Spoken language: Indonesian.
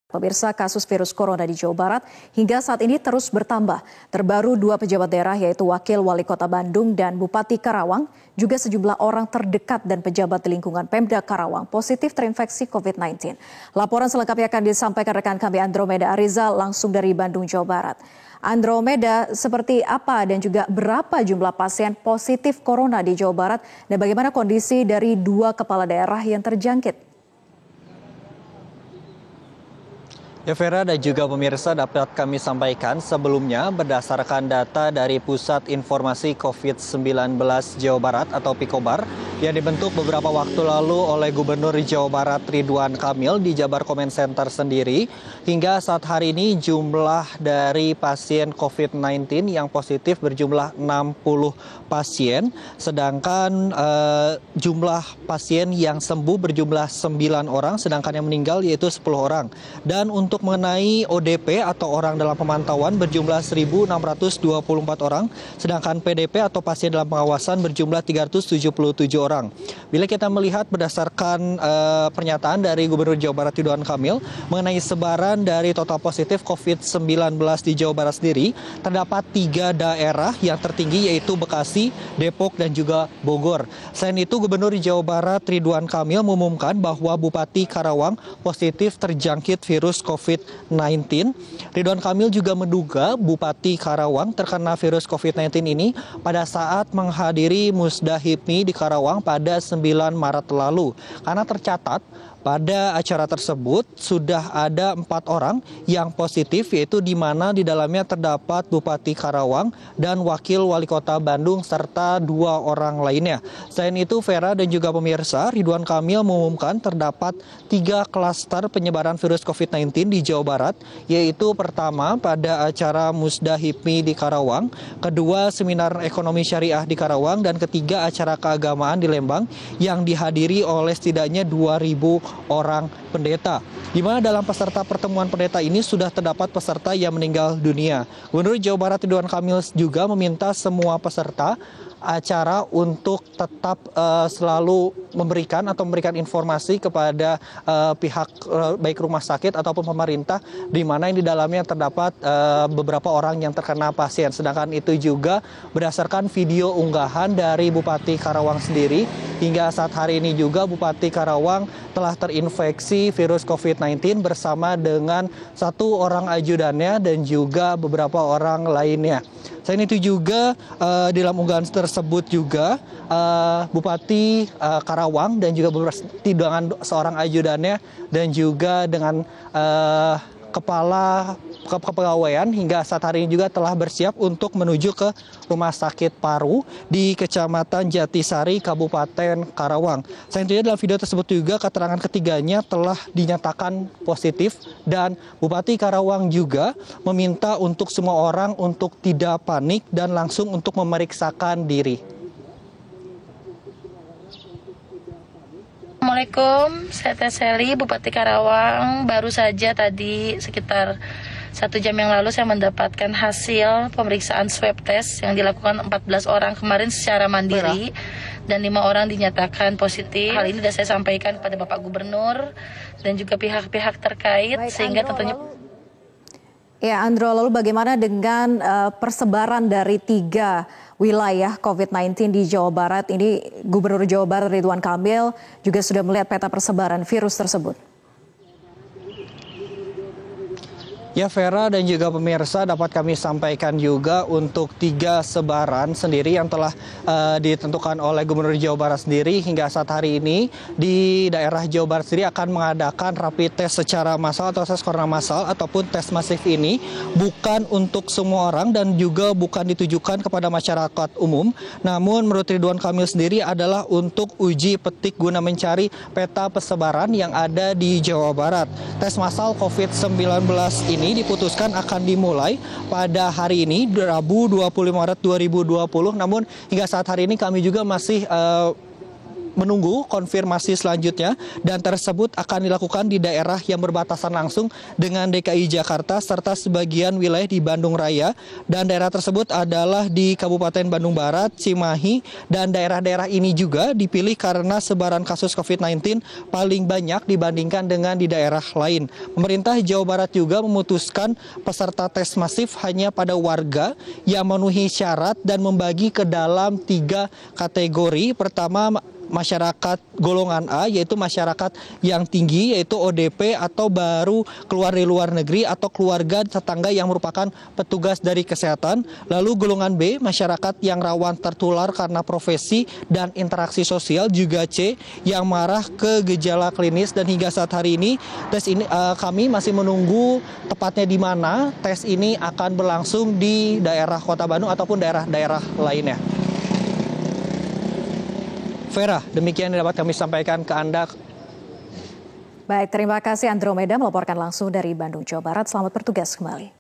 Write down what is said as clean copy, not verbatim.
Pemirsa, kasus virus corona di Jawa Barat hingga saat ini terus bertambah. Terbaru 2 pejabat daerah yaitu Wakil Wali Kota Bandung dan Bupati Karawang, juga sejumlah orang terdekat dan pejabat di lingkungan Pemda Karawang positif terinfeksi COVID-19. Laporan selengkapnya akan disampaikan rekan kami Andromeda Ariza langsung dari Bandung, Jawa Barat. Andromeda, seperti apa dan juga berapa jumlah pasien positif corona di Jawa Barat dan bagaimana kondisi dari 2 kepala daerah yang terjangkit? Ya Vera dan juga pemirsa, dapat kami sampaikan sebelumnya berdasarkan data dari Pusat Informasi COVID-19 Jawa Barat atau Pikobar yang dibentuk beberapa waktu lalu oleh Gubernur Jawa Barat Ridwan Kamil di Jabar Comment Center sendiri. Hingga saat hari ini jumlah dari pasien COVID-19 yang positif berjumlah 60 pasien. Sedangkan jumlah pasien yang sembuh berjumlah 9 orang, sedangkan yang meninggal yaitu 10 orang. Dan untuk mengenai ODP atau orang dalam pemantauan berjumlah 1.624 orang, sedangkan PDP atau pasien dalam pengawasan berjumlah 377 orang. Bila kita melihat berdasarkan pernyataan dari Gubernur Jawa Barat Ridwan Kamil mengenai sebaran dari total positif COVID-19 di Jawa Barat sendiri, terdapat 3 daerah yang tertinggi yaitu Bekasi, Depok, dan juga Bogor. Selain itu, Gubernur Jawa Barat Ridwan Kamil mengumumkan bahwa Bupati Karawang positif terjangkit virus COVID-19. Ridwan Kamil juga menduga Bupati Karawang terkena virus COVID-19 ini pada saat menghadiri Musda HIPMI di Karawang pada 9 Maret lalu. Karena tercatat pada acara tersebut sudah ada 4 orang yang positif, yaitu di mana di dalamnya terdapat Bupati Karawang dan Wakil Wali Kota Bandung serta 2 orang lainnya. Selain itu, Vera dan juga pemirsa, Ridwan Kamil mengumumkan terdapat 3 klaster penyebaran virus COVID-19 di Jawa Barat, yaitu pertama pada acara Musda HIPMI di Karawang, kedua seminar ekonomi syariah di Karawang, dan ketiga acara keagamaan di Lembang yang dihadiri oleh setidaknya 2.000 orang pendeta. Di mana dalam peserta pertemuan pendeta ini sudah terdapat peserta yang meninggal dunia. Gubernur Jawa Barat Ridwan Kamil juga meminta semua peserta acara untuk tetap selalu memberikan informasi kepada pihak baik rumah sakit ataupun pemerintah, di mana di dalamnya terdapat beberapa orang yang terkena pasien. Sedangkan itu juga berdasarkan video unggahan dari Bupati Karawang sendiri, hingga saat hari ini juga Bupati Karawang telah terinfeksi virus COVID-19 bersama dengan 1 orang ajudannya dan juga beberapa orang lainnya. Selain itu juga dalam unggahan tersebut juga Bupati Karawang dan juga dengan seorang ajudannya dan juga dengan kepala kepegawaian hingga saat hari ini juga telah bersiap untuk menuju ke Rumah Sakit Paru di Kecamatan Jatisari, Kabupaten Karawang. Selain itu dalam video tersebut juga keterangan ketiganya telah dinyatakan positif, dan Bupati Karawang juga meminta untuk semua orang untuk tidak panik dan langsung untuk memeriksakan diri. Assalamualaikum, saya Teh Seli, Bupati Karawang. Baru saja tadi sekitar 1 jam yang lalu saya mendapatkan hasil pemeriksaan swab test yang dilakukan 14 orang kemarin secara mandiri dan 5 orang dinyatakan positif. Hal ini sudah saya sampaikan kepada Bapak Gubernur dan juga pihak-pihak terkait. Baik, sehingga Andro, tentunya ya Andro, lalu bagaimana dengan persebaran dari 3 wilayah COVID-19 di Jawa Barat? Ini Gubernur Jawa Barat Ridwan Kamil juga sudah melihat peta persebaran virus tersebut. Ya Vera dan juga pemirsa, dapat kami sampaikan juga untuk 3 sebaran sendiri yang telah ditentukan oleh Gubernur Jawa Barat sendiri. Hingga saat hari ini di daerah Jawa Barat sendiri akan mengadakan rapid test secara massal atau tes corona massal ataupun tes masif ini bukan untuk semua orang dan juga bukan ditujukan kepada masyarakat umum. Namun menurut Ridwan Kamil sendiri adalah untuk uji petik guna mencari peta persebaran yang ada di Jawa Barat. Tes massal COVID-19 ini diputuskan akan dimulai pada hari ini, Rabu 25 Maret 2020. Namun hingga saat hari ini kami juga masih menunggu konfirmasi selanjutnya dan tersebut akan dilakukan di daerah yang berbatasan langsung dengan DKI Jakarta serta sebagian wilayah di Bandung Raya, dan daerah tersebut adalah di Kabupaten Bandung Barat, Cimahi, dan daerah-daerah ini juga dipilih karena sebaran kasus COVID-19 paling banyak dibandingkan dengan di daerah lain. Pemerintah Jawa Barat juga memutuskan peserta tes masif hanya pada warga yang memenuhi syarat dan membagi ke dalam 3 kategori. Pertama, masyarakat golongan A, yaitu masyarakat yang tinggi, yaitu ODP atau baru keluar dari luar negeri atau keluarga tetangga yang merupakan petugas dari kesehatan. Lalu golongan B, masyarakat yang rawan tertular karena profesi dan interaksi sosial. Juga C, yang marah ke gejala klinis. Dan hingga saat hari ini tes ini kami masih menunggu tepatnya di mana tes ini akan berlangsung, di daerah Kota Bandung ataupun daerah-daerah lainnya. Vera, demikian yang dapat kami sampaikan ke Anda. Baik, terima kasih Andromeda melaporkan langsung dari Bandung, Jawa Barat. Selamat bertugas kembali.